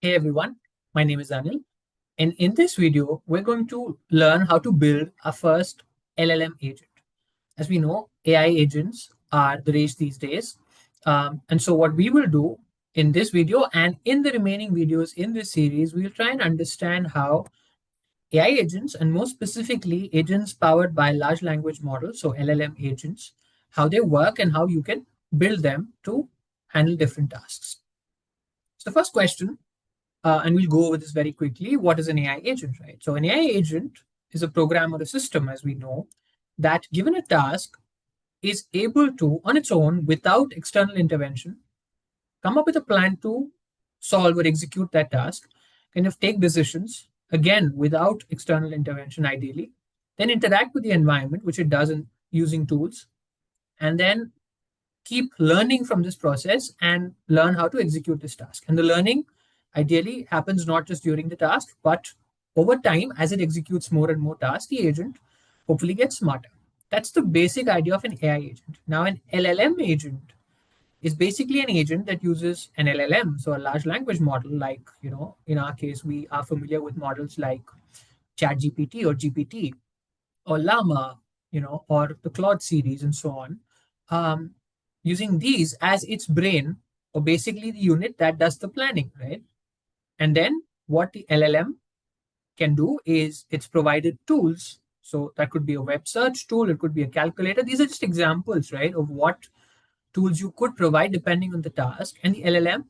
Hey everyone, my name is Anil, and in this video, we're going to learn how to build our first LLM agent. As we know, AI agents are the rage these days. And so, what we will do in this video and in the remaining videos in this series, we'll try and understand how AI agents, and more specifically, agents powered by large language models, so LLM agents, how they work and how you can build them to handle different tasks. So, the first question and we'll go over this very quickly. What is an AI agent, right? So, an AI agent is a program or a system, as we know, that given a task is able to, on its own, without external intervention, come up with a plan to solve or execute that task, kind of take decisions, again, without external intervention, ideally, then interact with the environment, which it does in using tools, and then keep learning from this process and learn how to execute this task. And the learning ideally happens not just during the task, but over time, as it executes more and more tasks, the agent hopefully gets smarter. That's the basic idea of an AI agent. Now, an LLM agent is basically an agent that uses an LLM, so a large language model. Like, in our case, we are familiar with models like ChatGPT or GPT or Llama, or the Claude series and so on. Um, Using these as its brain, or basically the unit that does the planning, right? And then what the LLM can do is it's provided tools. So that could be a web search tool, it could be a calculator. These are just examples, right, of what tools you could provide depending on the task. And the LLM,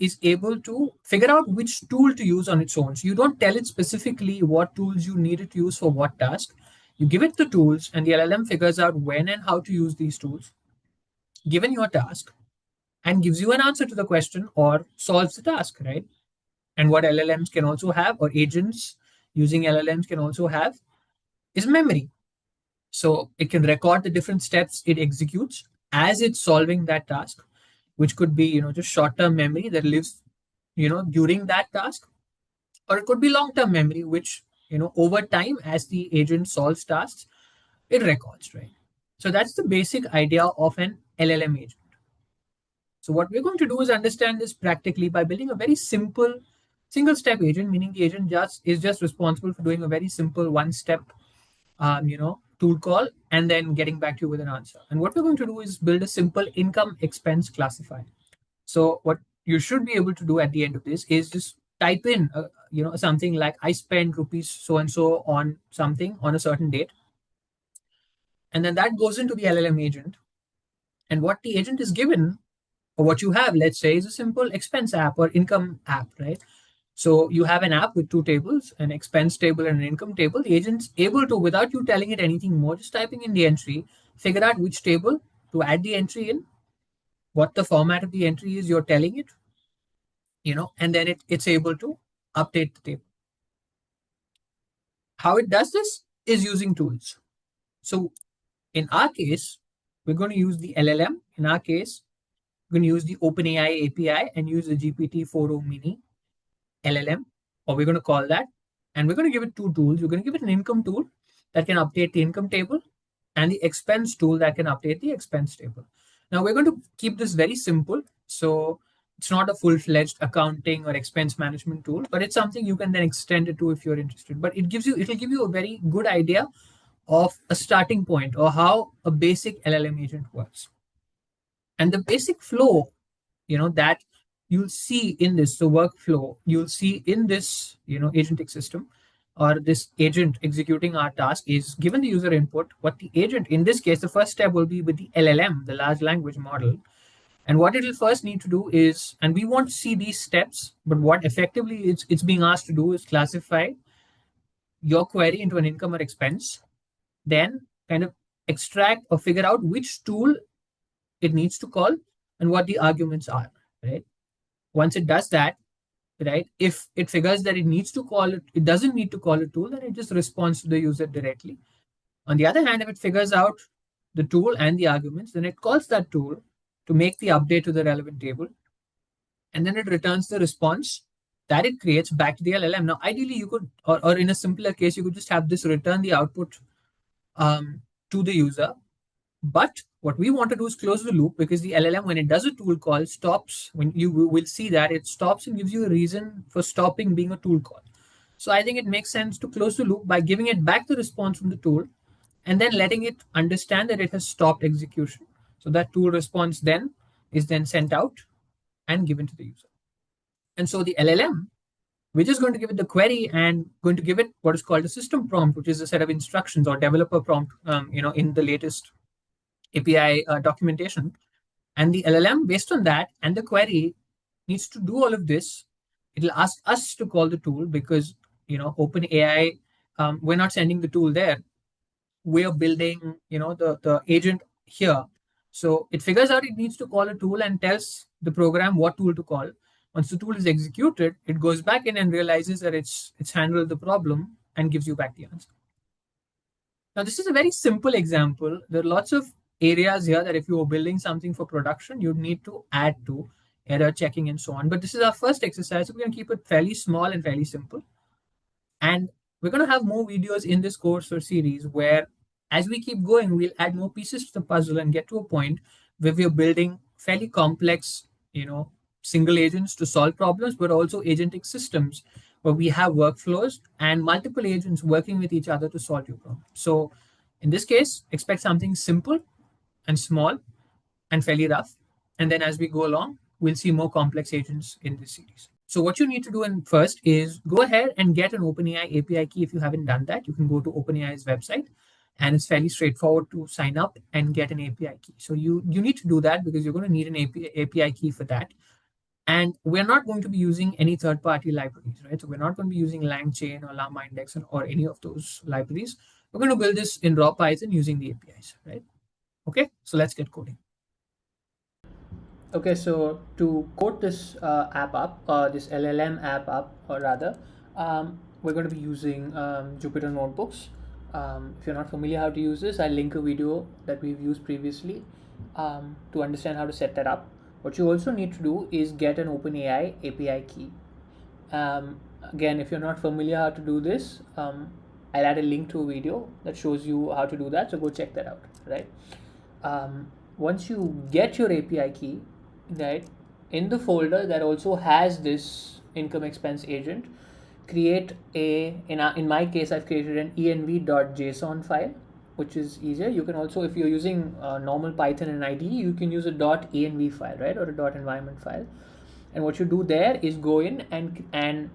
is able to figure out which tool to use on its own. So you don't tell it specifically what tools you need it to use for what task. You give it the tools, and the LLM figures out when and how to use these tools given your task and gives you an answer to the question or solves the task, right? And what LLMs can also have, or agents using LLMs can also have, is memory. So it can record the different steps it executes as it's solving that task, which could be, just short-term memory that lives, during that task, or it could be long-term memory, which, over time, as the agent solves tasks, it records, right? So that's the basic idea of an LLM agent. So what we're going to do is understand this practically by building a very simple single step agent, meaning the agent just responsible for doing a very simple one step tool call and then getting back to you with an answer. And what we're going to do is build a simple income expense classifier. So what you should be able to do at the end of this is just type in something like I spend rupees so and so on something on a certain date, and then that goes into the LLM agent. And what the agent is given, or what you have, let's say, is a simple expense app or income app, right? So you have an app with two tables, an expense table and an income table. The agent's able to, without you telling it anything more, just typing in the entry, figure out which table to add the entry in, what the format of the entry is you're telling it, and then it's able to update the table. How it does this is using tools. So in our case, we're going to use the LLM. In our case, we're going to use the OpenAI API and use the GPT-4o mini LLM, or we're going to call that. And we're going to give it two tools. We're going to give it an income tool that can update the income table and the expense tool that can update the expense table. Now, we're going to keep this very simple. So it's not a full-fledged accounting or expense management tool, but it's something you can then extend it to if you're interested. But it'll give you a very good idea of a starting point or how a basic LLM agent works. And the basic flow, that you'll see in this, the workflow you'll see in this, agentic system or this agent executing our task is given the user input. What the agent, in this case, the first step will be with the LLM, the large language model. And what it'll first need to do is, and we won't see these steps, but what effectively it's being asked to do is classify your query into an income or expense, then kind of extract or figure out which tool it needs to call and what the arguments are, right? Once it does that, right, if it figures that it needs to call it, it doesn't need to call a tool, then it just responds to the user directly. On the other hand, if it figures out the tool and the arguments, then it calls that tool to make the update to the relevant table. And then it returns the response that it creates back to the LLM. Now, ideally, you could, or in a simpler case, you could just have this return the output to the user. But What we want to do is close the loop, because the LLM, when it does a tool call, stops. When you will see that it stops and gives you a reason for stopping being a tool call. So I think it makes sense to close the loop by giving it back the response from the tool and then letting it understand that it has stopped execution. So that tool response then is then sent out and given to the user. And so the LLM, we're just going to give it the query and going to give it what is called a system prompt, which is a set of instructions or developer prompt, in the latest API documentation. And the LLM, based on that and the query, needs to do all of this. It'll ask us to call the tool because, OpenAI, we're not sending the tool there. We're building, the agent here. So it figures out it needs to call a tool and tells the program what tool to call. Once the tool is executed, it goes back in and realizes that it's handled the problem and gives you back the answer. Now, this is a very simple example. There are lots of areas here that if you were building something for production, you'd need to add to error checking and so on. But this is our first exercise. So we're going to keep it fairly small and fairly simple. And we're going to have more videos in this course or series where, as we keep going, we'll add more pieces to the puzzle and get to a point where we're building fairly complex, single agents to solve problems, but also agentic systems where we have workflows and multiple agents working with each other to solve your problem. So in this case, expect something simple and small and fairly rough. And then as we go along, we'll see more complex agents in this series. So what you need to do first is go ahead and get an OpenAI API key. If you haven't done that, you can go to OpenAI's website, and it's fairly straightforward to sign up and get an API key. So you need to do that because you're going to need an API key for that. And we're not going to be using any third-party libraries, right? So we're not going to be using LangChain or Llama Index or any of those libraries. We're going to build this in raw Python using the APIs, right? Okay, so let's get coding. Okay, so to code this app up, this LLM app up, or rather, we're going to be using Jupyter Notebooks. If you're not familiar how to use this, I'll link a video that we've used previously to understand how to set that up. What you also need to do is get an OpenAI API key. Again, if you're not familiar how to do this, I'll add a link to a video that shows you how to do that. So go check that out, right? Once you get your API key, right, in the folder that also has this income expense agent, create in my case, I've created an env.json file, which is easier. You can also, if you're using normal Python and IDE, you can use a .env file, right, or a .environment file. And what you do there is go in and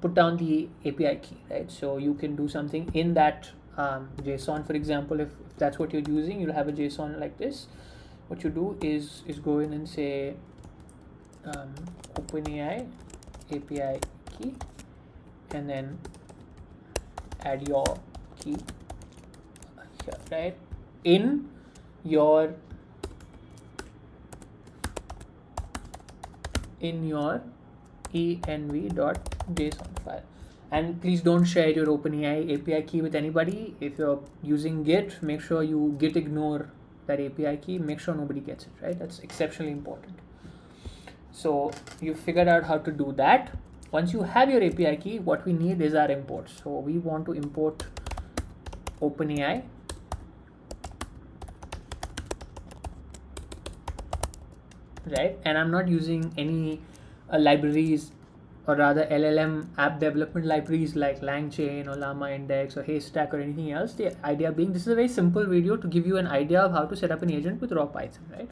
put down the API key, right? So you can do something in that JSON, for example, if that's what you're using, you'll have a JSON like this. What you do is go in and say OpenAI API key, and then add your key here, right, in your env.json file. And please don't share your OpenAI API key with anybody. If you're using Git, make sure you git ignore that API key. Make sure nobody gets it, right? That's exceptionally important. So you figured out how to do that. Once you have your API key, what we need is our imports. So we want to import OpenAI, right? And I'm not using any libraries, or rather LLM app development libraries like LangChain or Llama Index or Haystack or anything else. The idea being, this is a very simple video to give you an idea of how to set up an agent with raw Python, right?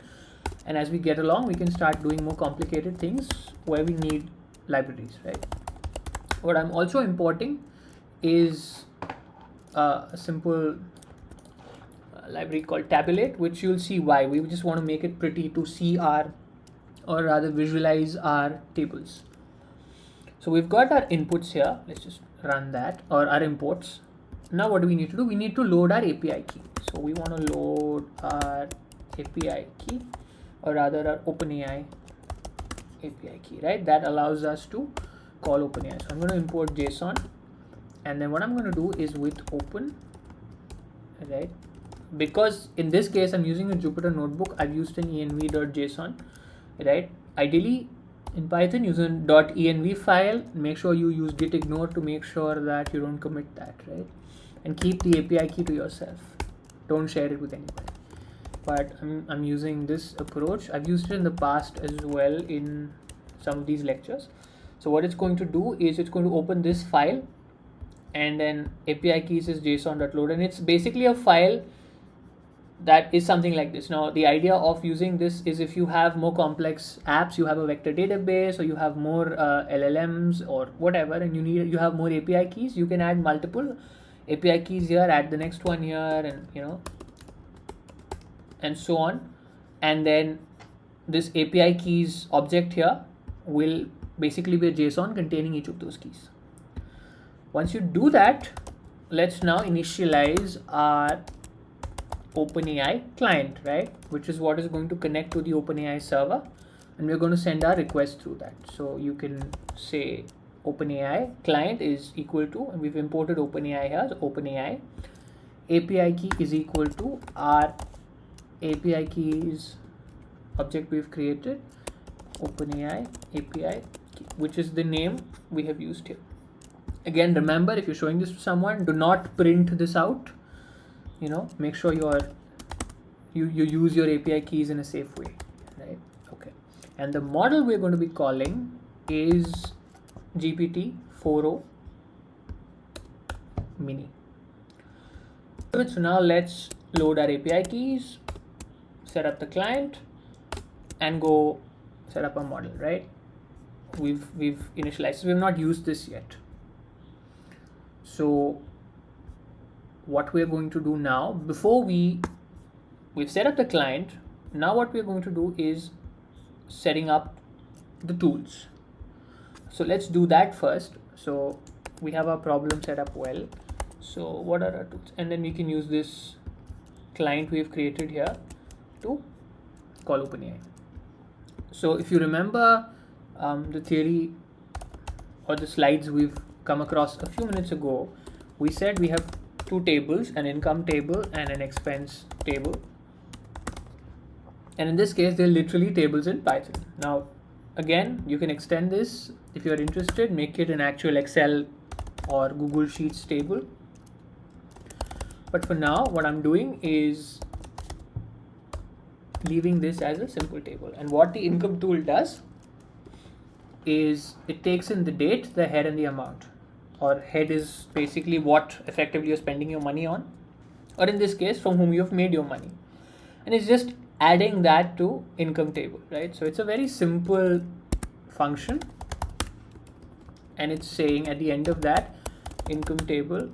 And as we get along, we can start doing more complicated things where we need libraries, right? What I'm also importing is a simple library called Tabulate, which you'll see why. We just want to make it pretty to see our, or rather visualize our tables. So we've got our inputs here. Let's just run that, or our imports. Now what do we need to do? We need to load our API key. So we want to load our API key, or rather our OpenAI API key, right? That allows us to call OpenAI. So I'm going to import JSON, and then what I'm going to do is with open, right? Because in this case I'm using a Jupyter notebook, I've used an env.json, right? Ideally in Python, use an .env file. Make sure you use git ignore to make sure that you don't commit that, right? And keep the API key to yourself. Don't share it with anybody. but I'm using this approach. I've used it in the past as well in some of these lectures. So what it's going to do is it's going to open this file, and then API keys is json.load, and it's basically a file that is something like this. Now the idea of using this is if you have more complex apps, you have a vector database, or you have more LLMs or whatever, and you have more API keys, you can add multiple API keys here, add the next one here, and and so on. And then this API keys object here will basically be a JSON containing each of those keys. Once you do that, let's now initialize our OpenAI client, right, which is what is going to connect to the OpenAI server, and we're going to send our request through that. So you can say OpenAI client is equal to, and we've imported OpenAI here, so OpenAI API key is equal to our API keys object we've created, OpenAI API key, which is the name we have used here. Again, remember, if you're showing this to someone, do not print this out. Make sure you use your API keys in a safe way, right? Okay. And the model we're going to be calling is GPT-4o mini. So now let's load our API keys, set up the client, and go set up a model, right? We've initialized. We've not used this yet. So what we're going to do now, before we've set up the client, now what we're going to do is setting up the tools. So let's do that first. So we have our problem set up well. So what are our tools? And then we can use this client we've created here to call OpenAI. So if you remember the theory or the slides we've come across a few minutes ago, we said we have two tables, an income table and an expense table. And in this case, they're literally tables in Python. Now, again, you can extend this if you're interested, make it an actual Excel or Google Sheets table. But for now, what I'm doing is leaving this as a simple table. And what the income tool does is it takes in the date, the head, and the amount. Or head is basically what effectively you're spending your money on, or in this case, from whom you've made your money. And it's just adding that to income table, right? So it's a very simple function, and it's saying at the end of that, income table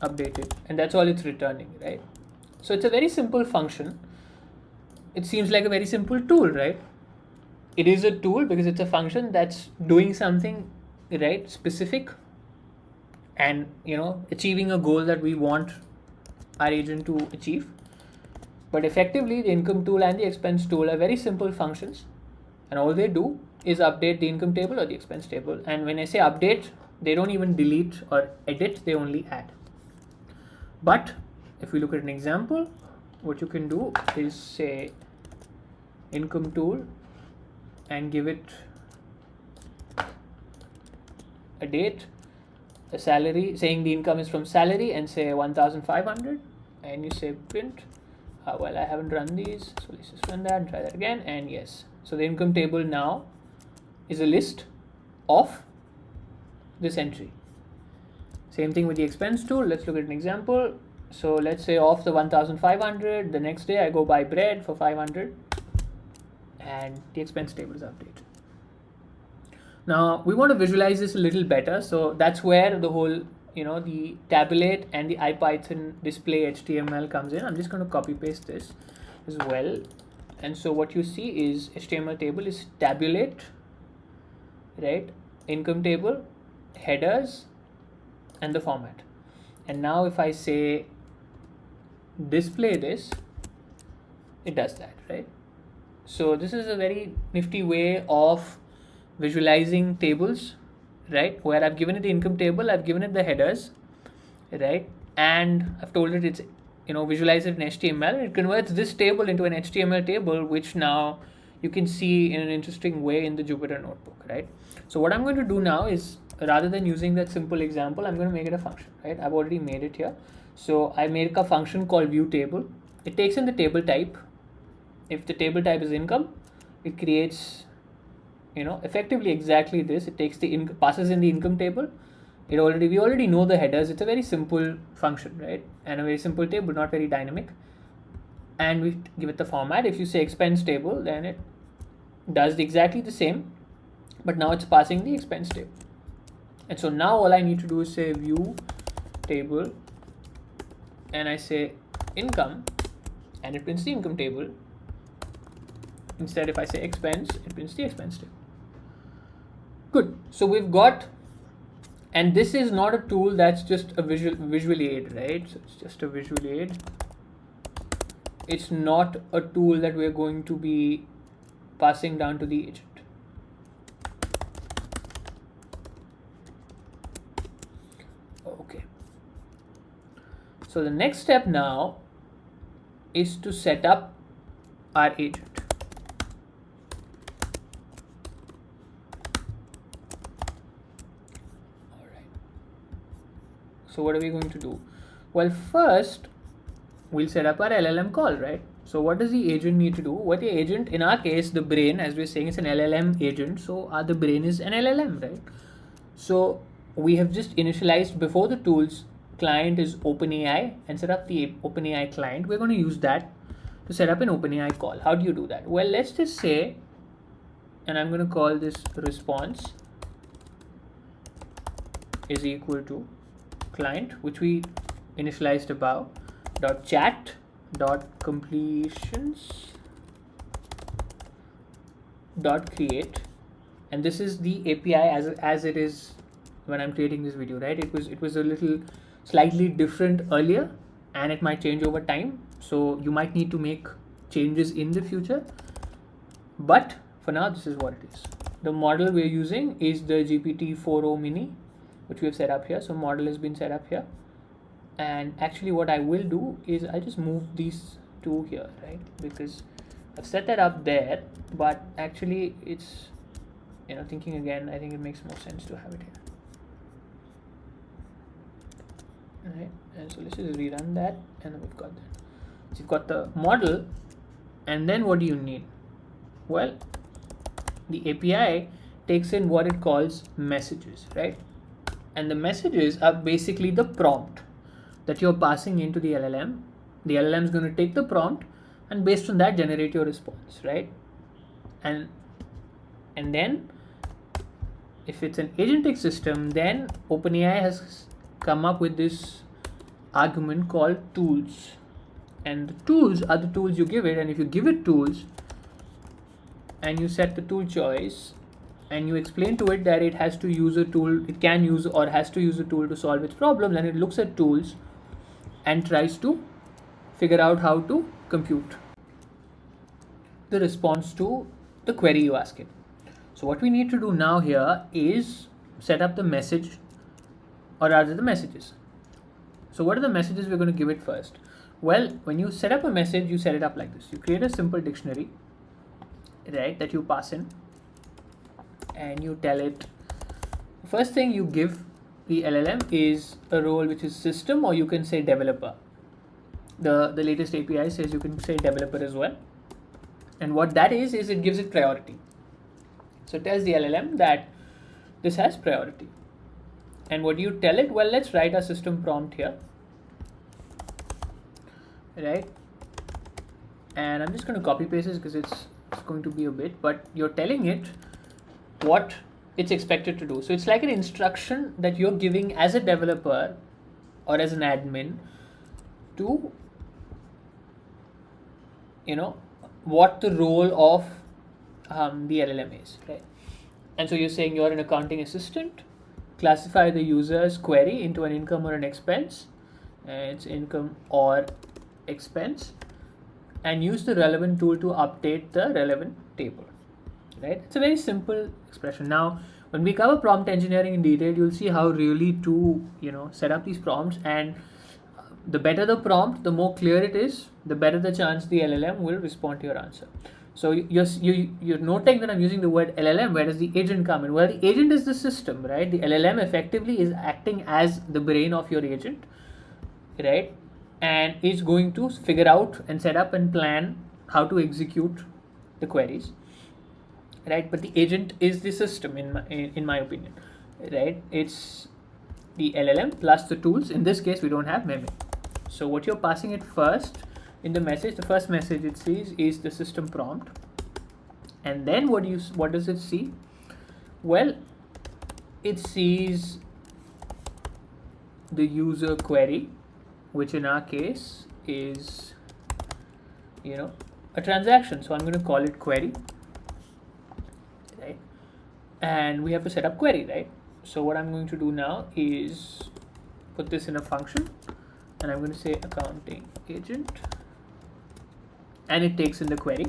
updated, and that's all it's returning, right? So it's a very simple function. It seems like a very simple tool, right? It is a tool because it's a function that's doing something, right, specific, and achieving a goal that we want our agent to achieve. But effectively, the income tool and the expense tool are very simple functions, and all they do is update the income table or the expense table. And when I say update, they don't even delete or edit, they only add. But if we look at an example, what you can do is say income tool and give it a date, a salary, saying the income is from salary, and say 1,500, and you say print. Well, I haven't run these, so let's just run that and try that again, and yes. So the income table now is a list of this entry. Same thing with the expense tool. Let's look at an example. So let's say off the 1,500, the next day I go buy bread for 500, and the expense table is updated. Now we want to visualize this a little better, so that's where the whole the tabulate and the IPython display HTML comes in. I'm just going to copy paste this as well. And so what you see is HTML table is tabulate, right, income table, headers, and the format. And now if I say display this, it does that, right? So this is a very nifty way of visualizing tables, right, where I've given it the income table, I've given it the headers, right, and I've told it it's visualize it in HTML, and it converts this table into an HTML table, which now you can see in an interesting way in the Jupyter notebook, right? So what I'm going to do now is, rather than using that simple example, I'm going to make it a function, right? I've already made it here. So I make a function called view table. It takes in the table type, if the table type is income, it creates, effectively exactly this. It takes the passes in the income table. We already know the headers. It's a very simple function, right? And a very simple table, not very dynamic. And we give it the format. If you say expense table, then it does exactly the same, but now it's passing the expense table. And so now all I need to do is say view table, and I say income, and it prints the income table. Instead, if I say expense, it prints the expense table. Good. So we've got, and this is not a tool that's just a visual aid, right? So it's just a visual aid. It's not a tool that we're going to be passing down to the agent. Okay. So the next step now is to set up our agent. All right. So what are we going to do? Well, first we'll set up our LLM call, right? So what does the agent need to do? What the agent, in our case, the brain, as we're saying, it's an LLM agent. So the brain is an LLM, right? So we have just initialized before the tools client is OpenAI and set up the OpenAI client. We're going to use that to set up an OpenAI call. How do you do that? Well, let's just say, and I'm going to call this response is equal to client, which we initialized above, dot chat dot completions dot create, and this is the API as it is when I'm creating this video, right? It was a little slightly different earlier, and it might change over time, so you might need to make changes in the future, but for now this is what it is. The model we're using is the GPT-4o mini, which we have set up here. So model has been set up here, and actually what I will do is I just move these two here, right? Because I've set that up there, but actually it's, thinking again, I think it makes more sense to have it here. Right, and so let's just rerun that, and then we've got that. So you've got the model, and then what do you need? Well, the API takes in what it calls messages, right? And the messages are basically the prompt that you're passing into the LLM. The LLM is going to take the prompt and based on that generate your response, right? And then if it's an agentic system, then OpenAI has come up with this argument called tools, and the tools are the tools you give it. And if you give it tools and you set the tool choice and you explain to it that it has to use a tool, it can use or has to use a tool to solve its problems, and it looks at tools and tries to figure out how to compute the response to the query you ask it. So what we need to do now here is set up the message, or rather the messages. So what are the messages we're going to give it first? Well, when you set up a message, you set it up like this. You create a simple dictionary, right, that you pass in, and you tell it, first thing you give the LLM is a role which is system, or you can say developer. The latest API says you can say developer as well. And what that is it gives it priority. So it tells the LLM that this has priority. And what do you tell it? Well, let's write a system prompt here, right? And I'm just going to copy paste this because it's going to be a bit, but you're telling it what it's expected to do. So it's like an instruction that you're giving as a developer or as an admin to, what the role of the LLM is, right? And so you're saying you're an accounting assistant, classify the user's query into an income or an expense, and it's income or expense, and use the relevant tool to update the relevant table, right? It's a very simple expression. Now, when we cover prompt engineering in detail, you'll see how really to, set up these prompts, and the better the prompt, the more clear it is, the better the chance the LLM will respond to your answer. So you're noting that I'm using the word LLM. Where does the agent come in? Well, the agent is the system, right? The LLM effectively is acting as the brain of your agent, right? And is going to figure out and set up and plan how to execute the queries, right? But the agent is the system in my opinion, right? It's the LLM plus the tools. In this case, we don't have memory. So what you're passing it first in the message, the first message it sees is the system prompt, and then what does it see? Well, it sees the user query, which in our case is a transaction. So I'm going to call it query, right? And we have to set up query, right? So what I'm going to do now is put this in a function, and I'm going to say accounting agent, and it takes in the query.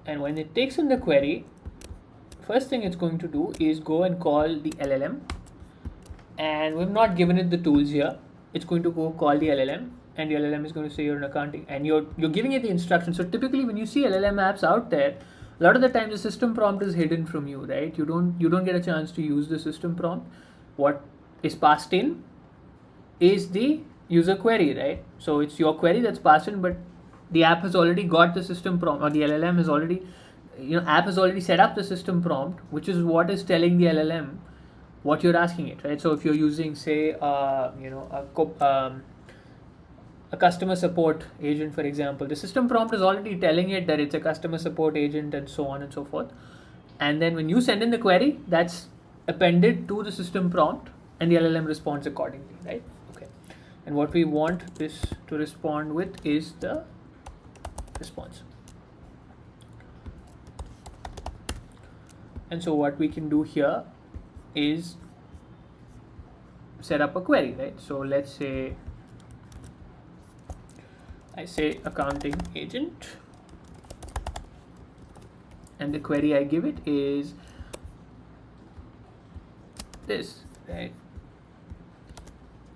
And when it takes in the query, first thing it's going to do is go and call the LLM, and we've not given it the tools here. It's going to go call the LLM, and the LLM is going to say you're an accounting, and you're giving it the instructions. So typically when you see LLM apps out there, a lot of the time the system prompt is hidden from you, right? You don't get a chance to use the system prompt. What is passed in is the user query, right? So it's your query that's passed in, but the app has already got the system prompt, or the LLM has already, app has already set up the system prompt, which is what is telling the LLM what you're asking it, right? So if you're using, say, a customer support agent, for example, the system prompt is already telling it that it's a customer support agent and so on and so forth. And then when you send in the query, that's appended to the system prompt, and the LLM responds accordingly, right? Okay. And what we want this to respond with is the response. And so what we can do here is set up a query, right? So let's say I say accounting agent, and the query I give it is this, right?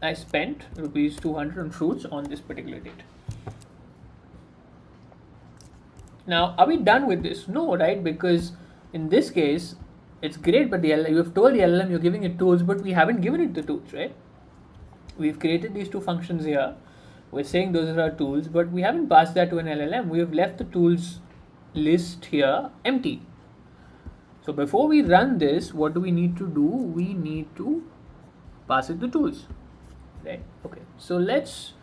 I spent rupees 200 on fruits on this particular date. Now, are we done with this? No, right? Because in this case, it's great, but you have told the LLM you're giving it tools, but we haven't given it the tools, right? We've created these two functions here. We're saying those are our tools, but we haven't passed that to an LLM. We have left the tools list here empty. So before we run this, what do we need to do? We need to pass it the tools, right? Okay, so let's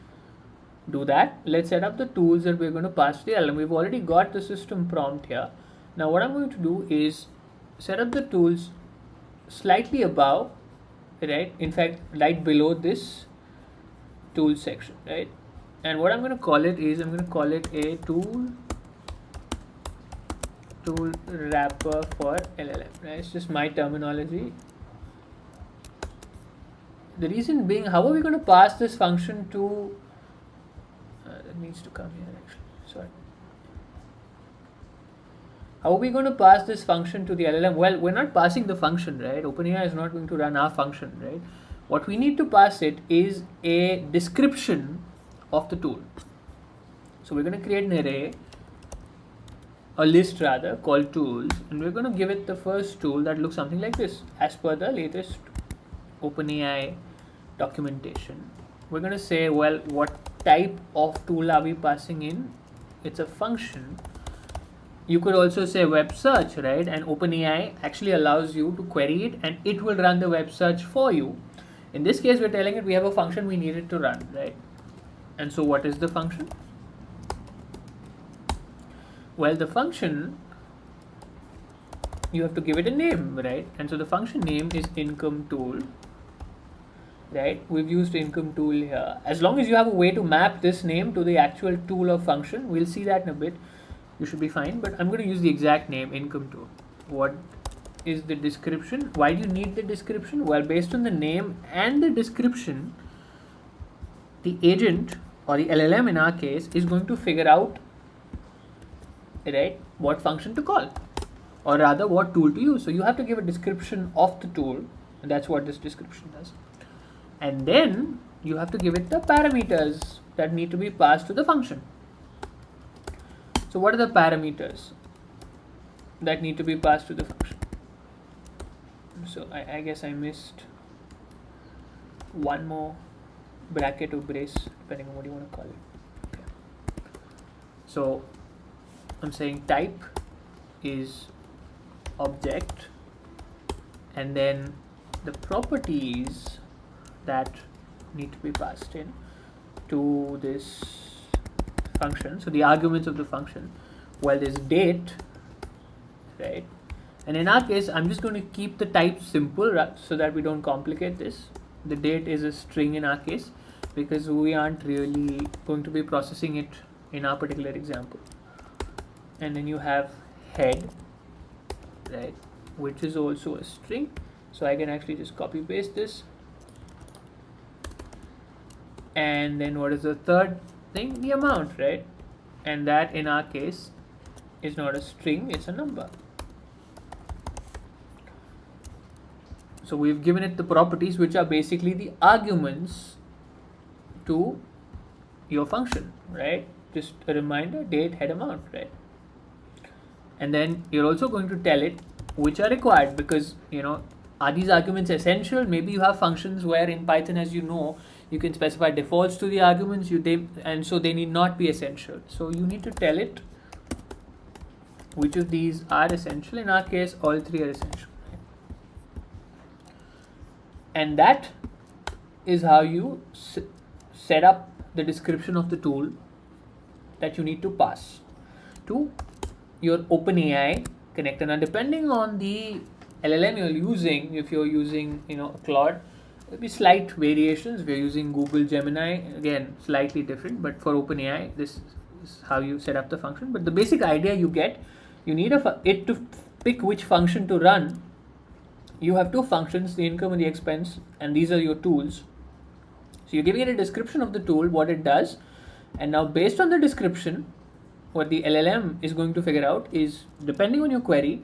do that. Let's set up the tools that we're going to pass to the LLM. We've already got the system prompt here. Now what I'm going to do is set up the tools slightly above, right? In fact, right below this tool section, right? And what I'm going to call it is, I'm going to call it a tool wrapper for LLM, right? It's just my terminology. The reason being, how are we going to pass this function to that needs to come here actually, sorry. How are we going to pass this function to the LLM? Well, we're not passing the function, right? OpenAI is not going to run our function, right? What we need to pass it is a description of the tool. So we're going to create an array, a list rather, called tools, and we're going to give it the first tool that looks something like this, as per the latest OpenAI documentation. We're going to say, well, what type of tool are we passing in? It's a function. You could also say web search, right? And OpenAI actually allows you to query it, and it will run the web search for you. In this case, we're telling it we have a function we need it to run, right? And so what is the function? Well, the function, you have to give it a name, right? And so the function name is income tool, right? We've used income tool here. As long as you have a way to map this name to the actual tool or function, we'll see that in a bit, you should be fine. But I'm going to use the exact name, income tool. What is the description? Why do you need the description? Well, based on the name and the description, the agent, or the LLM in our case, is going to figure out, right, what function to call, or rather what tool to use. So you have to give a description of the tool, and that's what this description does. And then you have to give it the parameters that need to be passed to the function. So what are the parameters that need to be passed to the function? So I guess I missed one more bracket or brace, depending on what you want to call it. Okay. So I'm saying type is object, and then the properties that need to be passed in to this function. So the arguments of the function, well, there's date, right? And in our case, I'm just going to keep the type simple so that we don't complicate this. The date is a string in our case because we aren't really going to be processing it in our particular example. And then you have head, right, which is also a string. So I can actually just copy paste this. And then what is the third thing? The amount, right? And that in our case is not a string, it's a number. So we've given it the properties which are basically the arguments to your function, right? Just a reminder, date, head, amount, right? And then you're also going to tell it which are required, because are these arguments essential? Maybe you have functions where in Python, as you know, you can specify defaults to the arguments, and so they need not be essential. So you need to tell it which of these are essential. In our case, all three are essential. And that is how you set up the description of the tool that you need to pass to your OpenAI connector. Now, depending on the LLM you're using, if you're using Claude, there'll be slight variations. If you're using Google Gemini, again slightly different, but for OpenAI, this is how you set up the function. But the basic idea you get, you need it to pick which function to run. You have two functions, the income and the expense, and these are your tools. So you're giving it a description of the tool, what it does, and now based on the description, what the LLM is going to figure out is, depending on your query,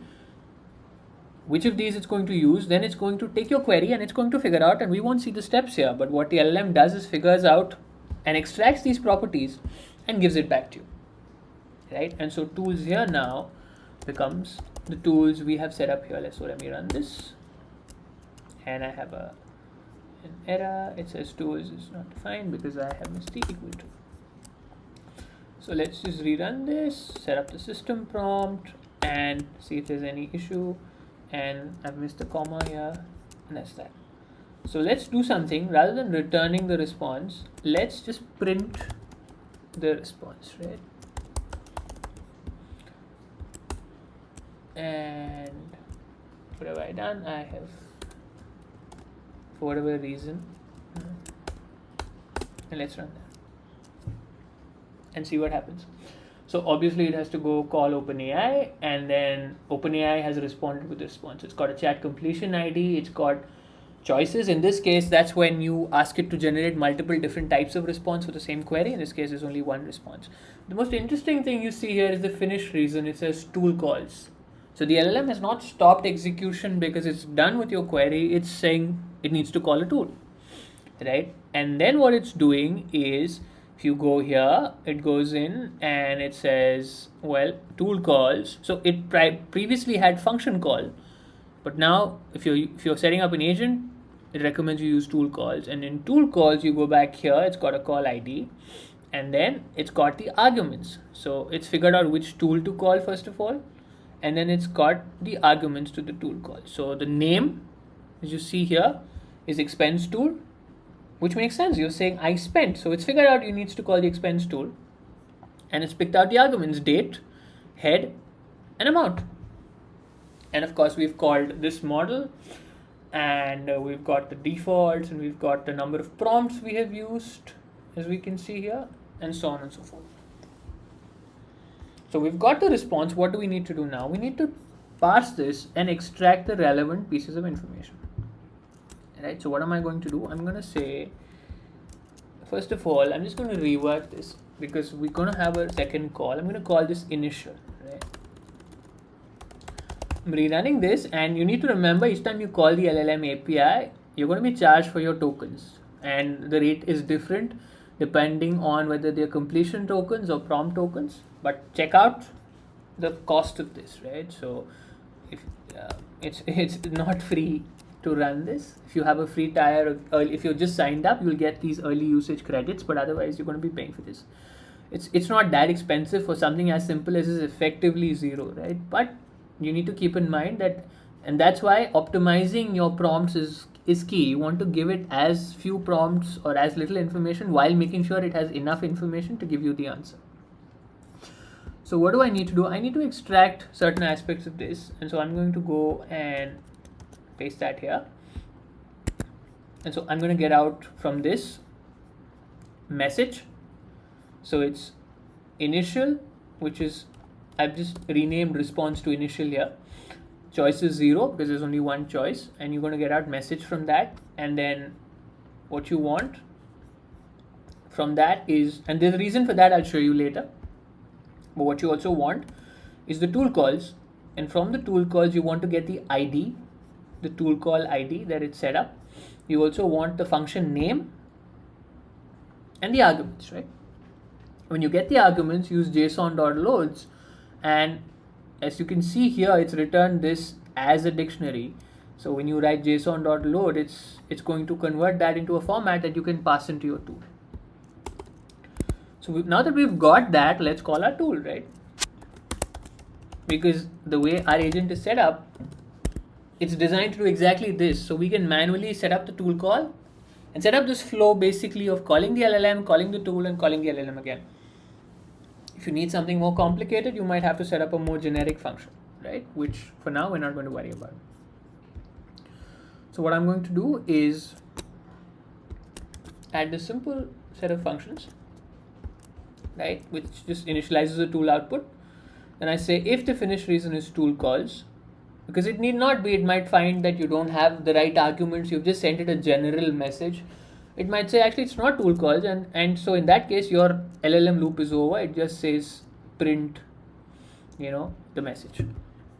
which of these it's going to use. Then it's going to take your query and it's going to figure out, and we won't see the steps here, but what the LLM does is figures out and extracts these properties and gives it back to you, right? And so tools here now becomes the tools we have set up here. So let me run this, and I have an error. It says tools is not defined because I have mistake equal to. So let's just rerun this, set up the system prompt, and see if there's any issue. And I've missed a comma here, and that's that. So let's do something. Rather than returning the response, let's just print the response, right? And what have I done? I have, for whatever reason, and let's run that and see what happens. So obviously it has to go call OpenAI, and then OpenAI has responded with the response. It's got a chat completion ID, it's got choices. In this case, that's when you ask it to generate multiple different types of response for the same query. In this case, there's only one response. The most interesting thing you see here is the finish reason. It says tool calls. So the LLM has not stopped execution because it's done with your query. It's saying it needs to call a tool, right? And then what it's doing is, if you go here, it goes in and it says, well, tool calls. So it previously had function call, but now if you're setting up an agent, it recommends you use tool calls. And in tool calls, you go back here, it's got a call ID, and then it's got the arguments. So it's figured out which tool to call first of all, and then it's got the arguments to the tool call. So the name, as you see here, is expense tool, which makes sense. You're saying I spent, so it's figured out you needs to call the expense tool, and it's picked out the arguments, date, head, and amount. And of course, we've called this model, and we've got the defaults, and we've got the number of prompts we have used, as we can see here, and so on and so forth. So we've got the response. What do we need to do now? We need to parse this and extract the relevant pieces of information. Right, so what am I going to do? I'm going to say, first of all, I'm just going to rework this because we're going to have a second call. I'm going to call this initial, right? I'm rerunning this, and you need to remember each time you call the LLM API, you're going to be charged for your tokens, and the rate is different depending on whether they're completion tokens or prompt tokens. But check out the cost of this, right? So if it's not free to run this. If you have a free tier, if you're just signed up, you'll get these early usage credits, but otherwise you're going to be paying for this. it's not that expensive for something as simple as is effectively zero, right? But you need to keep in mind that, and that's why optimizing your prompts is key. You want to give it as few prompts or as little information while making sure it has enough information to give you the answer. So what do I need to do? I need to extract certain aspects of this, and so I'm going to go and paste that here. And so I'm going to get out from this message. So it's initial, which is, I've just renamed response to initial here. Choice is 0 because there's only one choice, and you're going to get out message from that. And then what you want from that is, and there's a reason for that I'll show you later, but what you also want is the tool calls, and from the tool calls you want to get the ID, the tool call ID that it's set up. You also want the function name and the arguments, right? When you get the arguments, use json.loads, and as you can see here, it's returned this as a dictionary. So when you write json.load, it's going to convert that into a format that you can pass into your tool. So now that we've got that, let's call our tool, right? Because the way our agent is set up, it's designed to do exactly this. So we can manually set up the tool call and set up this flow basically of calling the LLM, calling the tool, and calling the LLM again. If you need something more complicated, you might have to set up a more generic function, right? Which for now we're not going to worry about. So what I'm going to do is add this simple set of functions, right, which just initializes the tool output. And I say if the finish reason is tool calls, because it need not be, it might find that you don't have the right arguments, you've just sent it a general message. It might say actually it's not tool calls, and so in that case your LLM loop is over. It just says print, the message.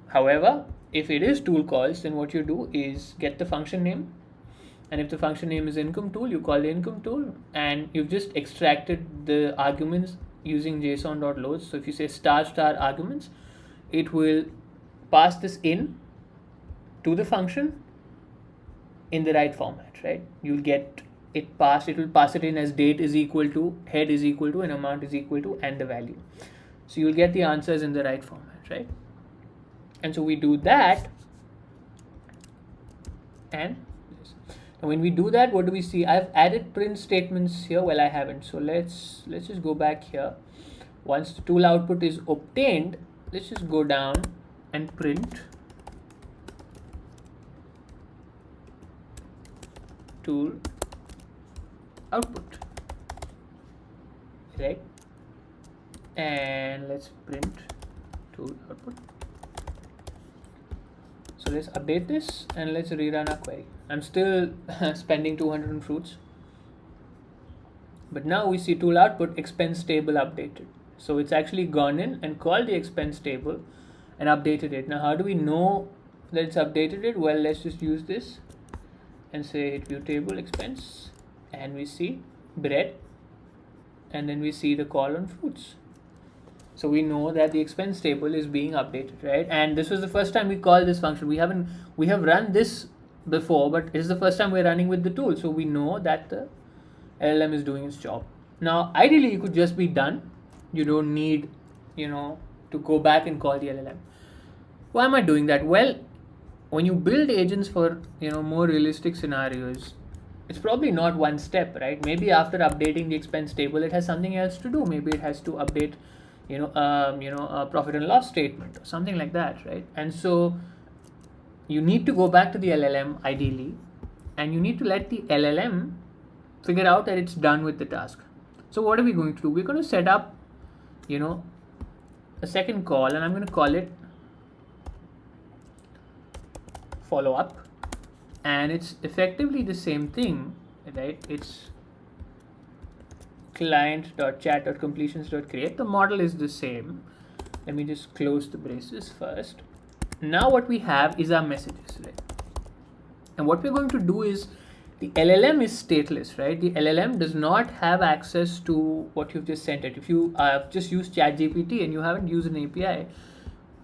However, if it is tool calls, then what you do is get the function name, and if the function name is income tool, you call the income tool, and you've just extracted the arguments using json.loads. So if you say star arguments, it will pass this in to the function in the right format, right? You'll get it passed, it will pass it in as date is equal to, head is equal to, and amount is equal to, and the value. So you'll get the answers in the right format, right? And so we do that, and when we do that, what do we see? I've added print statements here. Well, I haven't. So let's just go back here. Once the tool output is obtained, let's just go down and print tool output, right? And let's print tool output. So let's update this and let's rerun our query. I'm still spending 200 on fruits, but now we see tool output expense table updated. So it's actually gone in and called the expense table and updated it. Now how do we know that it's updated it? Well, let's just use this and say hit view table expense, and we see bread, and then we see the call on fruits. So we know that the expense table is being updated, right? And this was the first time we called this function. We have run this before, but it's the first time we're running with the tool. So we know that the LLM is doing its job. Now, ideally, you could just be done. You don't need, to go back and call the LLM. Why am I doing that? Well, when you build agents for, more realistic scenarios, it's probably not one step, right? Maybe after updating the expense table, it has something else to do. Maybe it has to update a profit and loss statement or something like that, right? And so you need to go back to the LLM ideally, and you need to let the LLM figure out that it's done with the task. So what are we going to do? We're going to set up, a second call, and I'm going to call it follow up, and it's effectively the same thing, right? It's client.chat.completions.create. The model is the same. Let me just close the braces first. Now what we have is our messages, right? And what we're going to do is, the LLM is stateless, right? The LLM does not have access to what you've just sent it. If you just use ChatGPT and you haven't used an API,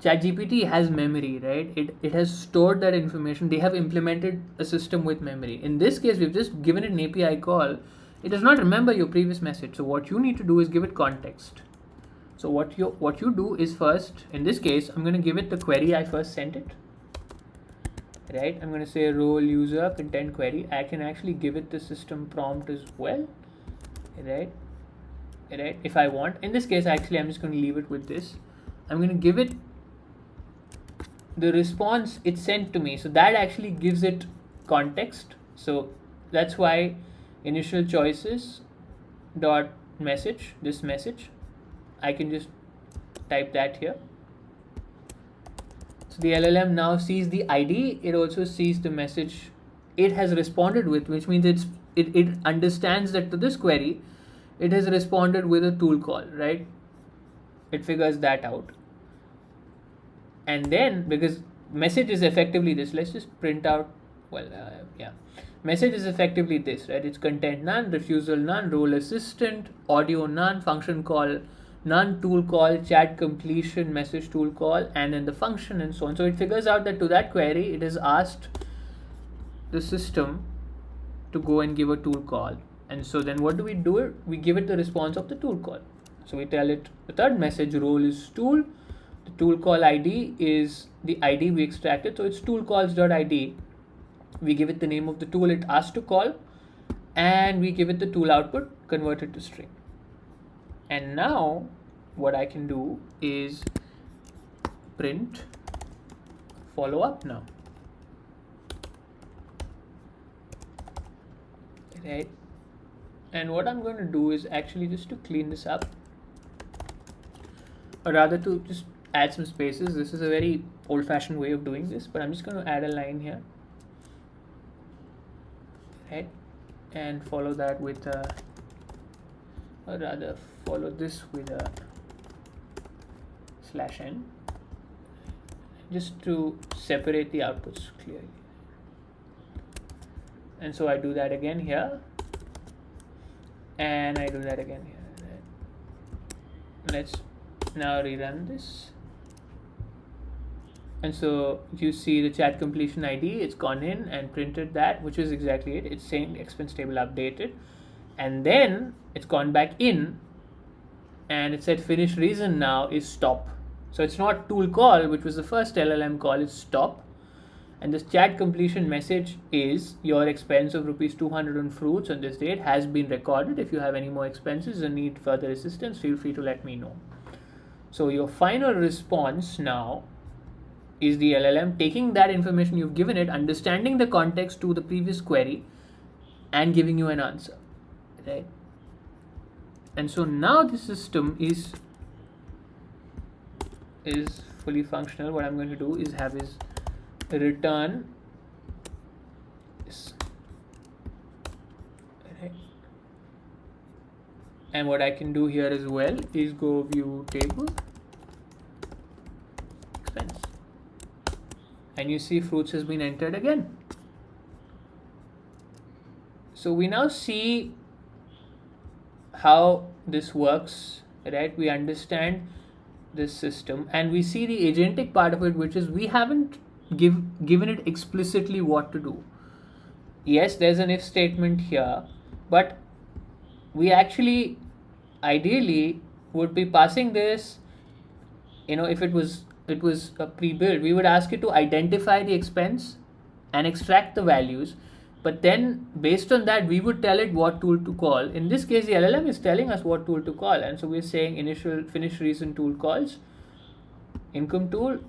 ChatGPT has memory, right? It has stored that information. They have implemented a system with memory. In this case, we've just given it an API call. It does not remember your previous message. So what you need to do is give it context. So what you do is, first, in this case, I'm going to give it the query I first sent it. Right, I'm going to say role user content query. I can actually give it the system prompt as well. Right, if I want. In this case, actually, I'm just going to leave it with this. I'm going to give it the response it sent to me, so that actually gives it context. So that's why initial choices dot message, this message, I can just type that here. So the LLM now sees the ID, it also sees the message it has responded with, which means it understands that to this query it has responded with a tool call, right? It figures that out. And then, because message is effectively this, let's just print out, message is effectively this, right? It's content none, refusal none, role assistant, audio none, function call none, tool call, chat completion, message tool call, and then the function and so on. So it figures out that to that query it has asked the system to go and give a tool call. And so then what do? We give it the response of the tool call. So we tell it the third message, role is tool, the tool call ID is the ID we extracted, so it's tool calls.id. We give it the name of the tool it asked to call, and we give it the tool output converted to string. And now what I can do is print follow up now. Right, and what I'm going to do is actually just to clean this up, or rather to just add some spaces. This is a very old-fashioned way of doing this, but I'm just going to add a line here, right, and follow that with a, or rather follow this with a /n, just to separate the outputs clearly. And so I do that again here, and I do that again here. Right? Let's now rerun this. And so you see the chat completion ID, it's gone in and printed that, which is exactly it. It's saying expense table updated, and then it's gone back in and it said finish reason now is stop. So it's not tool call, which was the first LLM call, it's stop. And this chat completion message is your expense of rupees 200 on fruits on this date has been recorded. If you have any more expenses and need further assistance, feel free to let me know. So your final response now is the LLM taking that information you've given it, understanding the context to the previous query, and giving you an answer, right? And so now the system is fully functional. What I'm going to do is have is return this, right? And what I can do here as well is go view table expense, and you see fruits has been entered again. So we now see how this works, right? We understand this system, and we see the agentic part of it, which is we haven't given it explicitly what to do. Yes, there's an if statement here, but we actually ideally would be passing this, if it was a pre-built, we would ask it to identify the expense and extract the values, but then based on that we would tell it what tool to call. In this case the LLM is telling us what tool to call, and so we're saying initial finish reason tool calls, income tool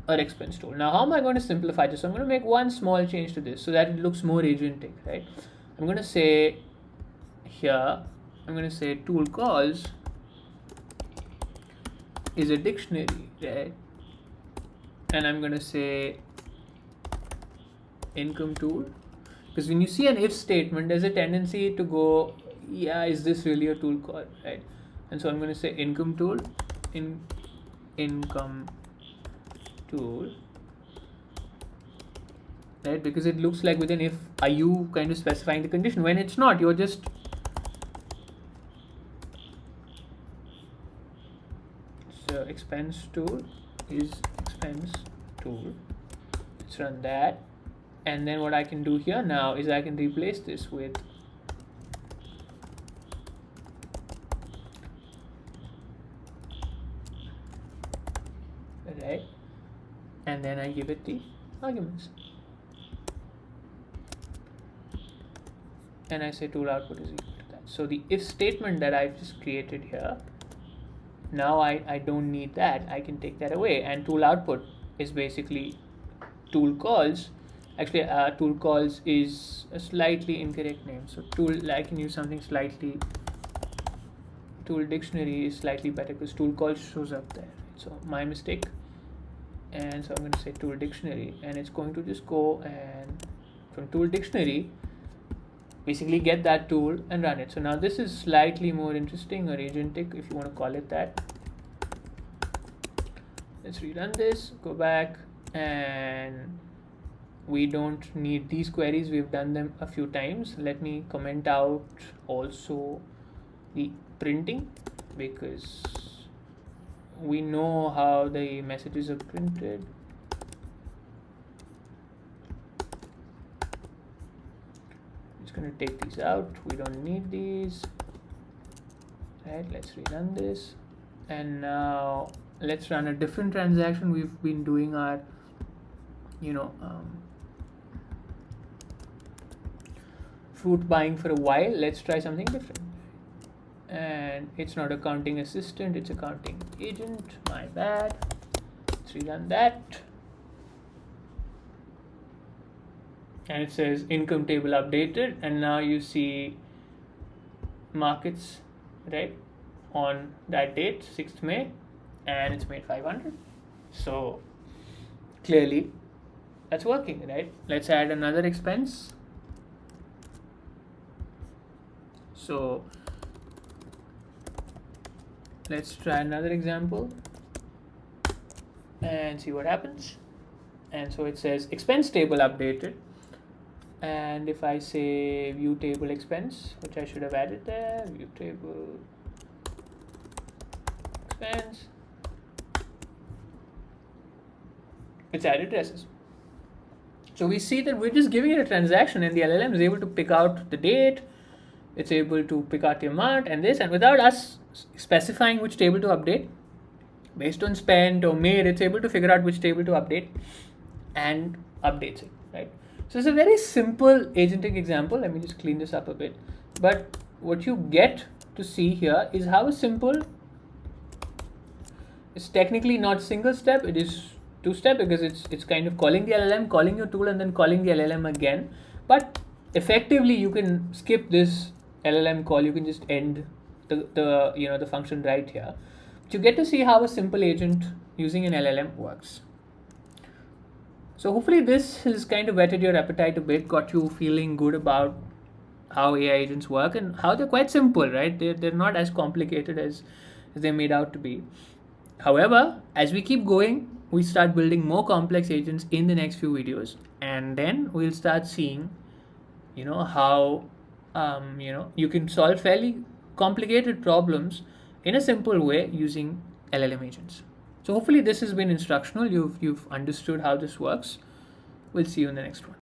or expense tool. Now how am I going to simplify this? So I'm going to make one small change to this so that it looks more agentic, right? I'm going to say here, I'm going to say tool calls is a dictionary, right? And I'm going to say income tool, because when you see an if statement there's a tendency to go, yeah, is this really a tool call, right? And so I'm going to say income tool, income tool, right? Because it looks like within if are you kind of specifying the condition, when it's not, you're just so expense tool is expense tool. Let's run that, and then what I can do here now is I can replace this with and then I give it the arguments. And I say tool output is equal to that. So the if statement that I've just created here, now I don't need that. I can take that away, and tool output is basically tool calls. Actually, tool calls is a slightly incorrect name. So tool, I can use something slightly, tool dictionary is slightly better because tool calls shows up there. So my mistake. And so I'm going to say tool dictionary, and it's going to just go and from tool dictionary basically get that tool and run it. So now this is slightly more interesting, or agentic if you want to call it that. Let's rerun this, go back, and we don't need these queries, we've done them a few times. Let me comment out also the printing, because we know how the messages are printed. Just going to take these out, we don't need these. Right, let's rerun this, and now let's run a different transaction. We've been doing our fruit buying for a while. Let's try something different. And it's not accounting assistant, it's accounting agent, my bad. Let's rerun that, and it says income table updated, and now you see markets, right, on that date, 6th May, and it's made 500. So clearly that's working, right? Let's add another expense. So let's try another example and see what happens. And so it says expense table updated, and if I say view table expense, which I should have added there, view table expense, it's added dresses. So we see that we're just giving it a transaction, and the LLM is able to pick out the date, it's able to pick out the amount and this, and without us specifying which table to update, based on spent or made, it's able to figure out which table to update and updates it, right? So it's a very simple agentic example. Let me just clean this up a bit. But what you get to see here is how simple. It's technically not single step, it is two-step, because it's kind of calling the LLM, calling your tool, and then calling the LLM again. But effectively you can skip this LLM call, you can just end the function right here. But you get to see how a simple agent using an LLM works. So hopefully this has kind of whetted your appetite a bit, got you feeling good about how AI agents work and how they're quite simple, right? They're not as complicated as they're made out to be. However, as we keep going, we start building more complex agents in the next few videos, and then we'll start seeing, how, you can solve fairly complicated problems in a simple way using LLM agents. So hopefully this has been instructional. You've understood how this works. We'll see you in the next one.